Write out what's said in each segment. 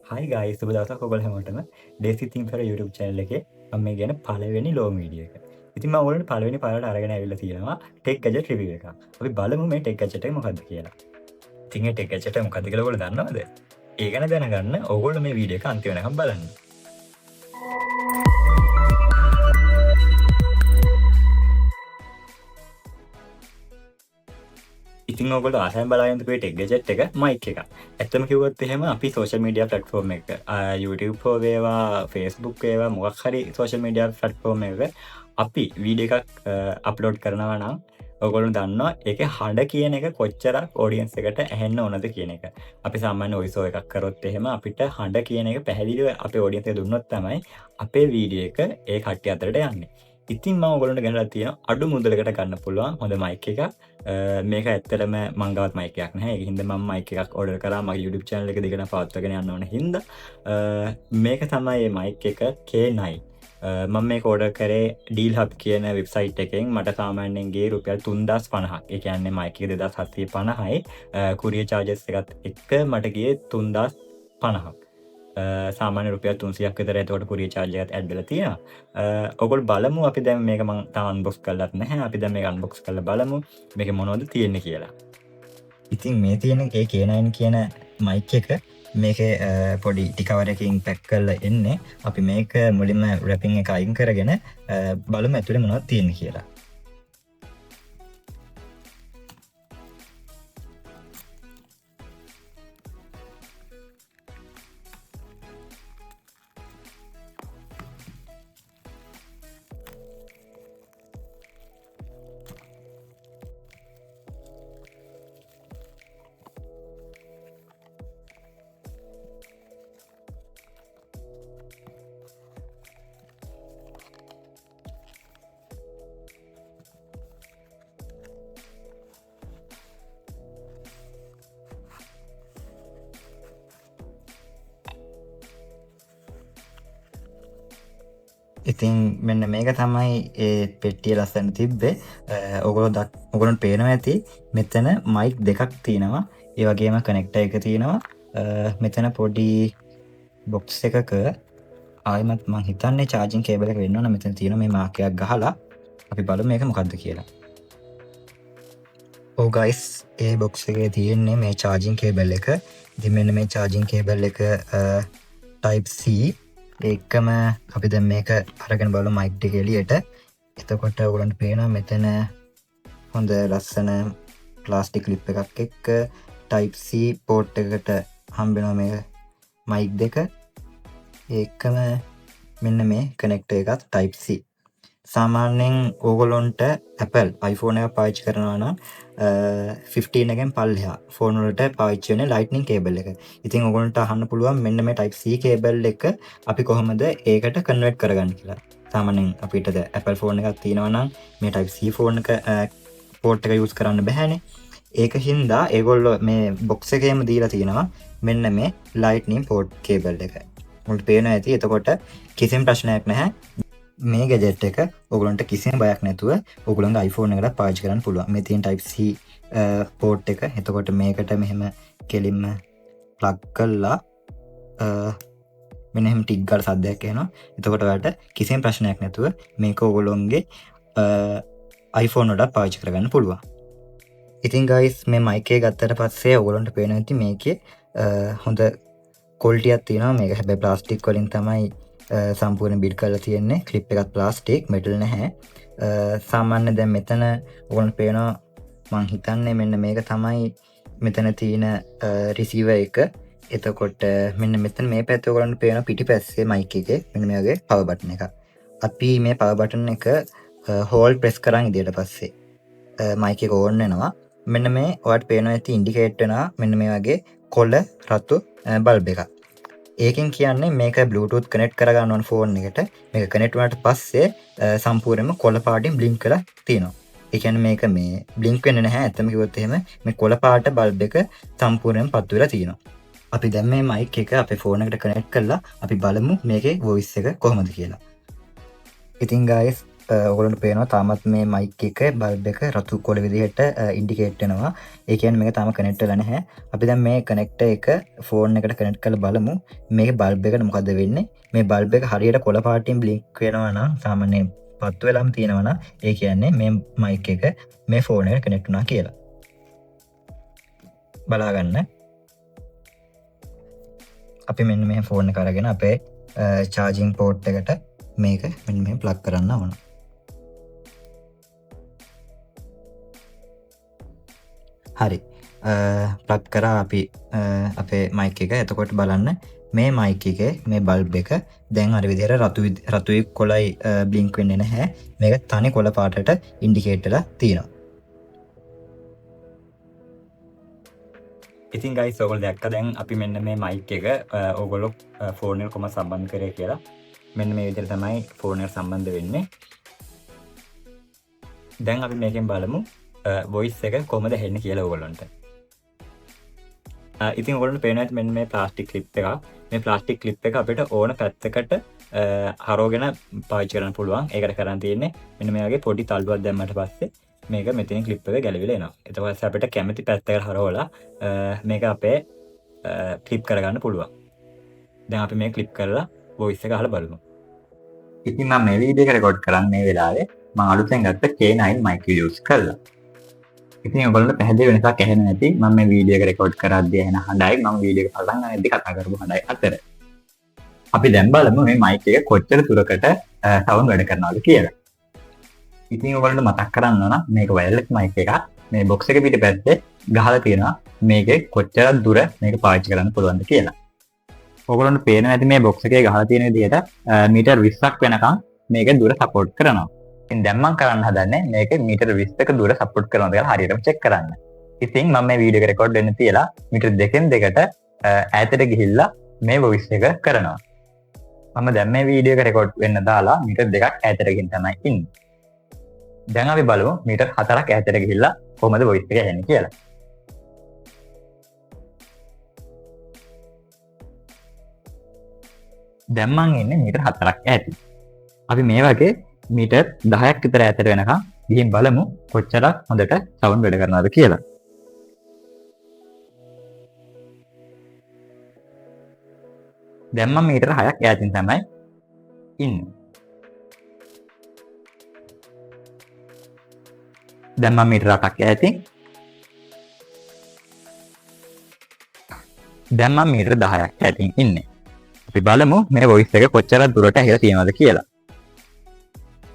හයි guys සුබ දවසක් ඔයගොල්ලෝ හැමෝටම ඩේසි තින් ෆර YouTube channel එකේ මම මේ ගැන පළවෙනි ලොං වීඩියෝ එක. ඉතින් මම ඔයගොල්ලන්ට පළවෙනි පාරට අරගෙන ඇවිල්ලා තියෙනවා ටෙක් ගැජට් රිවිව් එකක්. අපි බලමු මේ ටෙක් ගැජට් එක මොකක්ද කියලා. ඉතින් මේ ටෙක් ගැජට් එක මොකක්ද කියලා ඔයගොල්ලෝ දන්නවද? ඒ ගැන දැනගන්න ඔයගොල්ලෝ මේ වීඩියෝ එක අන්තිම වෙනකම් බලන්න. ඉතින් ඔයගොල්ලෝ ආසයෙන් බලාගෙන ඉඳපු ටෙක් ගැජට් එක මයික් එක. ඇත්තම කිව්වොත් එහෙම අපි සෝෂල් මීඩියා ප්ලැට්ෆෝම් එක YouTube හෝ වේවා Facebook වේවා මොකක් හරි සෝෂල් මීඩියා ප්ලැට්ෆෝම් එකක අපි වීඩියෝ එකක් අප්ලෝඩ් කරනවා නම් ඔයගොල්ලෝ දන්නවා ඒකේ හඬ කියන එක කොච්චරක් ඔඩියන්ස් එකට ඇහෙන්න ඕනද කියන එක. අපි සාමාන්‍ය වොයිස් ඕවර් එකක් කරොත් එහෙම අපිට හඬ කියන එක පැහැදිලිව අපේ ඔඩියන්ස් එකට දුන්නොත් තමයි අපේ වීඩියෝ එක ඒ කට්ටිය අතරට යන්නේ. ඉතින් මම ඔයගොල්ලන්ට ගෙනලා තියෙනවා අඩු මුදලකට ගන්න පුළුවන් හොඳ මයික් එකක්. මේක ඇත්තටම මං ගාවත් මයික් එකක් නැහැ. ඒක හින්දා මම මයික් එකක් ඕඩර් කරා මගේ YouTube channel එක දිගටම පවත්වාගෙන යන්න ඕන හින්දා. මේක තමයි මේ මයික් එක K9. මම මේක ඕඩර් කරේ ඩීල් හබ් කියන වෙබ්සයිට් එකෙන්. මට සාමාන්‍යයෙන් ගියේ රුපියල් 3050ක්. ඒ කියන්නේ මයික් එක 2750යි. කුරියර් චාර්ජස් එකත් එක්ක මට ගියේ 3050ක්. සාමාන්‍ය රුපියල් 300ක් විතර එතකොට කුරියර් චාර්ජ් එකත් ඇඩ් වෙලා තියෙනවා. ඔයගොල්ලෝ බලමු අපි දැන් මේක මම තාම අන්බොක්ස් කරලත් නැහැ. අපි දැන් මේක අන්බොක්ස් කරලා බලමු මේකේ මොනවද තියෙන්නේ කියලා. ඉතින් මේ තියෙන K9 කියන මයික් එක මේකේ පොඩි ටිකවරකින් පැක් කරලා එන්නේ. අපි මේක මුලින්ම රැපින් එක අයින් කරගෙන බලමු ඇතුලේ මොනවද තියෙන්නේ කියලා. ඉතින් මෙන්න මේක තමයි ඒ පෙට්ටිය ලස්සන තිබ්බේ. ඔගොල්ලොන්ට පේනවා ඇති මෙතන මයික් දෙකක් තියෙනවා. ඒ වගේම කනෙක්ටර් එක තියෙනවා. මෙතන පොඩි බොක්ස් එකක ආයෙමත් මං හිතන්නේ charging cable එක වෙන්න ඕන. මෙතන තියෙන මේ මාකයක් ගහලා අපි බලමු මේක මොකද්ද කියලා. ඔව් guys ඒ බොක්ස් එකේ තියෙන්නේ මේ charging cable එක. ඉතින් මෙන්න මේ charging cable එක type C ඒකම අපි දැන් මේක අරගෙන බලමු මයික් එක එළියට. එතකොට ඔයගොල්ලන්ට පේනවා මෙතන හොඳ ලස්සන ප්ලාස්ටික් ක්ලිප් එකක් එක්ක type C port එකකට හම්බ වෙනවා මේ මයික් දෙක. ඒකම මෙන්න මේ කනෙක්ටර් එකත් type C. සාමාන්‍යයෙන් ඕගොල්ලොන්ට Apple iPhone එක පාවිච්චි කරනවා නම් 15 එකෙන් පල්ලෙහා ෆෝන් වලට පාවිච්චි වෙන lightning cable එක. ඉතින් ඕගොල්ලන්ට අහන්න පුළුවන් මෙන්න මේ type C cable එක අපි කොහොමද ඒකට convert කරගන්නේ කියලා. සාමාන්‍යයෙන් අපිට Apple phone එකක් තියෙනවා නම් මේ type C phone එක port එක use කරන්න බෑනේ. ඒක හින්දා ඒගොල්ලෝ මේ box එකේම දීලා තියෙනවා මෙන්න මේ lightning port cable එක. මුලට පේනවා ඇති. එතකොට කිසිම ප්‍රශ්නයක් නැහැ. මේ ගැජට් එක ඔයගොල්ලන්ට කිසිම බයක් නැතුව ඔයගොල්ලන්ගේ iPhone එකකට පාවිච්චි කරන්න පුළුවන්. මේ තියෙන type C port එක. එතකොට මේකට මෙහෙම කෙලින්ම plug කරලා මෙන්න එහෙම ටික් ගාලා සද්දයක් එනවා. එතකොට ඔයාලට කිසිම ප්‍රශ්නයක් නැතුව මේක ඔයගොල්ලොන්ගේ iPhone වලට පාවිච්චි කරගන්න පුළුවන්. ඉතින් guys මේ mic එක ගත්තට පස්සේ ඔයගොල්ලන්ට පේනවා ඇති මේකේ හොඳ quality එකක් තියෙනවා. මේක හැබැයි ප්ලාස්ටික් වලින් තමයි සම්පූර්ණ බිල්ඩ් කරලා තියෙන්නේ. ක්ලිප් එකත් ප්ලාස්ටික්, මෙටල් නැහැ. සාමාන්‍ය දැන් මෙතන ඔයගොල්ලන්ට පේනවා මං හිතන්නේ මෙන්න මේක තමයි මෙතන තියෙන රිසීවර් එක. එතකොට මෙන්න මෙතන මේ පැත්තේ ඔයගොල්ලන්ට පේන පිටිපස්සේ මයික් එකේ මෙන්න මේ වගේ පවර් බටන් එකක්. අපි මේ පවර් බටන් එක හෝල්ඩ් ප්‍රෙස් කරන් ඉදියට පස්සේ මයික් එක ඕන් වෙනවා. මෙන්න මේ ඔයාලට පේනවා ඇති ඉන්ඩිකේට් වෙනවා මෙන්න මේ වගේ කොළ රතු බල්බ් එකක්. ඒකෙන් කියන්නේ මේක Bluetooth connect කරගන්න ඕන ෆෝන් එකට. මේක connect වුණාට පස්සේ සම්පූර්ණයෙන්ම කොළ පාටින් blink කරලා තියෙනවා. ඒ කියන්නේ මේක මේ blink වෙන්නේ නැහැ. ඇත්තම කිව්වොත් එහෙම මේ කොළ පාට බල්බ් එක සම්පූර්ණයෙන්ම පත්තු වෙලා තියෙනවා. අපි දැන් මේ mic එක අපේ ෆෝන් එකට connect කරලා අපි බලමු මේකේ voice එක කොහොමද කියලා. ඉතින් guys ඔයගොල්ලන්ට පේනවා තාමත් මේ මයික් එක බල්බ් එක රතු කොළ විදිහට ඉන්ඩිකේට් වෙනවා. ඒ කියන්නේ මේක තාම කනෙක්ට් වෙලා නැහැ. අපි දැන් මේ කනෙක්ටර් එක ෆෝන් එකට කනෙක්ට් කරලා බලමු. මේකේ බල්බ් එකට මොකද වෙන්නේ? මේ බල්බ් එක හරියට කොළ පාටින් බ්ලින්ක් වෙනවා නම් සාමාන්‍යයෙන් පත්තු වෙලාම තියෙනවා නම් ඒ කියන්නේ මේ මයික් එක මේ ෆෝන් එකට කනෙක්ට් වුණා කියලා. බලාගන්න. අපි මෙන්න මේ ෆෝන් එක අරගෙන අපේ චාර්ජින් පෝට් එකට මේක මෙන්න මෙහෙම ප්ලග් කරන්න ඕන. හරි. ප්ලග් කරා අපි අපේ මයික් එක. එතකොට බලන්න මේ මයික් එකේ මේ බල්බ් එක දැන් අර විදිහට රතුයි කොළයි බ්ලින්ක් වෙන්නේ නැහැ. මේක තනි කොළ පාටට ඉන්ඩිකේට් වෙලා තියෙනවා. ඉතින් ගයිස් ඔයගොල්ලෝ දැක්ක දැන් අපි මෙන්න මේ මයික් එක ඔයගොල්ලෝ ෆෝන් එකට කොහොමද සම්බන්ධ කරේ කියලා. මෙන්න මේ විදිහට තමයි ෆෝන් එකට සම්බන්ධ වෙන්නේ. දැන් අපි මේකෙන් බලමු වොයිස් එක කොහොමද හෙන්නේ කියලා ඔයගොල්ලන්ට. ඉතින් ඔයගොල්ලන්ට පේනවා ඇති මෙන්න මේ ප්ලාස්ටික් ක්ලිප් එක. මේ ප්ලාස්ටික් ක්ලිප් එක අපිට ඕන පැත්තකට හරවගෙන පාවිච්චි කරන්න පුළුවන්. ඒකට කරන් තියෙන්නේ මෙන්න මේ වගේ පොඩි තල්ලුවක් දැම්මට පස්සේ මේක මෙතනින් ක්ලිප් එක ගැලවිලා එනවා. ඊට පස්සේ අපිට කැමති පැත්තකට හරවලා මේක අපේ ක්ලිප් කරගන්න පුළුවන්. දැන් අපි මේ ක්ලිප් කරලා වොයිස් එක අහලා බලමු. ඉතින් මම මේ වීඩියෝ එක රෙකෝඩ් කරන්නේ මේ වෙලාවේ මම අලුතෙන් ගත්ත K9 mic use කරලා. ඉතින් ඔයගොල්ලන්ට පැහැදිලි වෙනසක් ඇහෙන්නේ නැති මම මේ වීඩියෝ එක රෙකෝඩ් කරද්දී ඇහෙන හඬයි මම වීඩියෝ එක පටන් ගන්නදී කතා කරපු හඬයි අතර. අපි දැන් බලමු මේ mic එක කොච්චර දුරකට සවුන්ඩ් වැඩ කරනවද කියලා. ඉතින් ඔයගොල්ලන්ට මතක් කරන්න ඕන මේක වයර්ලස් mic එකක්. මේ box එක පිටපැත්තේ ගහලා තියෙනවා මේකේ කොච්චර දුර මේක පාවිච්චි කරන්න පුළුවන්ද කියලා. ඔයගොල්ලන්ට පේනවා ඇති මේ box එකේ ගහලා තියෙන විදිහට මීටර් 20ක් වෙනකන් මේක දුර සපෝට් කරනවා. ඉතින් දැන් මම කරන්න හදන්නේ මේක මීටර් 20ක දුර සපෝට් කරනවද කියලා හරියටම චෙක් කරන්න. ඉතින් මම මේ වීඩියෝ එක රෙකෝඩ් වෙන්න තියලා මීටර් දෙකෙන් දෙකට ඈතට ගිහිල්ලා මේ වොයිස් එක කරනවා. මම දැන් මේ වීඩියෝ එක රෙකෝඩ් වෙන්න දාලා මීටර් දෙකක් ඈතට ගිහින් තමයි ඉන්නේ. දැන් අපි බලමු මීටර් 4ක් ඈතට ගිහිල්ලා කොහොමද වොයිස් එක ඇහෙන්නේ කියලා. දැන් මම ඉන්නේ මීටර් 4ක් ඈතින්. අපි මේ වගේ මීටර් 10ක් විතර ඈතට වෙනකම් ගිහින් බලමු කොච්චරක් හොඳට සවුන්ඩ් වැඩ කරනවද කියලා. දැන් මම මීටර් 6ක් ඈතින් තමයි ඉන්නේ. දැන් මම මීටර් 8ක් ඈතින්. දැන් මම මීටර් 10ක් ඈතින් ඉන්නේ. අපි බලමු මේ වොයිස් එක කොච්චර දුරට ඇහිලා තියෙනවද කියලා.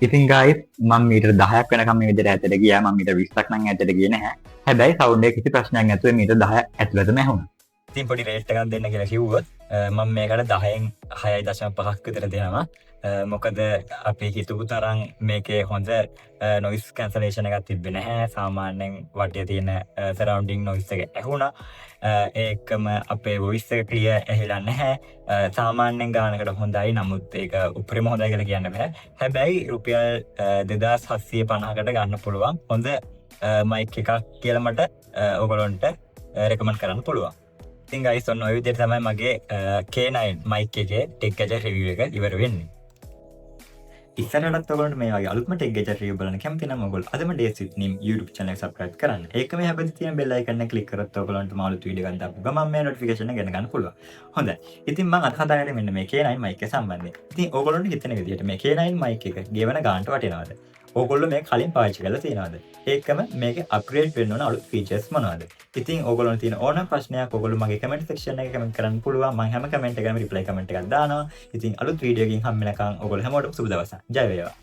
ඉතින් guys මම මීටර් 10ක් වෙනකම් මේ විදිහට ඈතට ගියා. මම මීටර් 20ක් නම් ඈතට ගියේ නැහැ. හැබැයි සවුන්ඩ් එක කිසි ප්‍රශ්නයක් නැතුව මීටර් 10 ඇතුළතම ඇහුණා. ඉතින් පොඩි රේට් එකක් දෙන්න කියලා කිව්වොත් මම මේකට 10න් 6.5ක් විතර දෙනවා. මොකද අපි හිතපු තරම් මේකේ හොඳ නොයිස් කැන්සලේෂන් එකක් තිබ්බේ නැහැ. සාමාන්‍යයෙන් වටේ තියෙන සරවුන්ඩින් නොයිස් එක ඇහුණා. ඒකම අපේ වොයිස් එක ක්ලියර් ඇහිලා නැහැ. සාමාන්‍යයෙන් ගානකට හොඳයි. නමුත් ඒක උපරිම හොඳයි කියලා කියන්න බෑ. හැබැයි රුපියල් 2750කට ගන්න පුළුවන් හොඳ මයික් එකක් කියලා මට ඔයගොල්ලන්ට රෙකමන්ඩ් කරන්න පුළුවන්. ඉතින් guys ඔන්න ඔය විදිහට තමයි මගේ K9 mic එකේ tech gadget review එක ඉවර වෙන්නේ. ඉස්සරහටත් ඔයගොල්ලන්ට මේ වගේ අලුත්ම tech gadget review බලන්න කැමති නම් ඔයගොල්ලෝ අදම Days with Nim YouTube channel එක subscribe කරන්න. ඒකම හැබැයි තියෙන bell icon එක click කරත් ඔයගොල්ලන්ට මාළුත් වීඩියෝ එකක් දාපු ගමන් මේ notification එක ගෙන ගන්න පුළුවන්. හොඳයි. ඉතින් මම අද හදාගන්නේ මෙන්න මේ K9 mic එක සම්බන්ධයෙන්. ඉතින් ඔයගොල්ලන්ට හිතෙන විදිහට මේ K9 mic එක ගෙවන ගානට වටිනවද? ඕගොල්ලෝ මේ කලින් පාවිච්චි කරලා තියෙනවද? ඒකම මේකේ අප්ග්‍රේඩ් වෙන්න ඕන අලුත් ෆීචර්ස් මොනවද? ඉතින් ඕගොල්ලන්ට තියෙන ඕනම ප්‍රශ්නයක් ඕගොල්ලෝ මගේ කමෙන්ට් සෙක්ෂන් එකේ කමෙන්ට් කරන්න පුළුවන්. මම හැම කමෙන්ට් එකකම රිප්ලයි කමෙන්ට් එකක් දානවා. ඉතින් අලුත් වීඩියෝ එකකින් හම්බ වෙනකන් ඕගොල්ලෝ හැමෝටම සුබ දවසක්. ජය වේවා.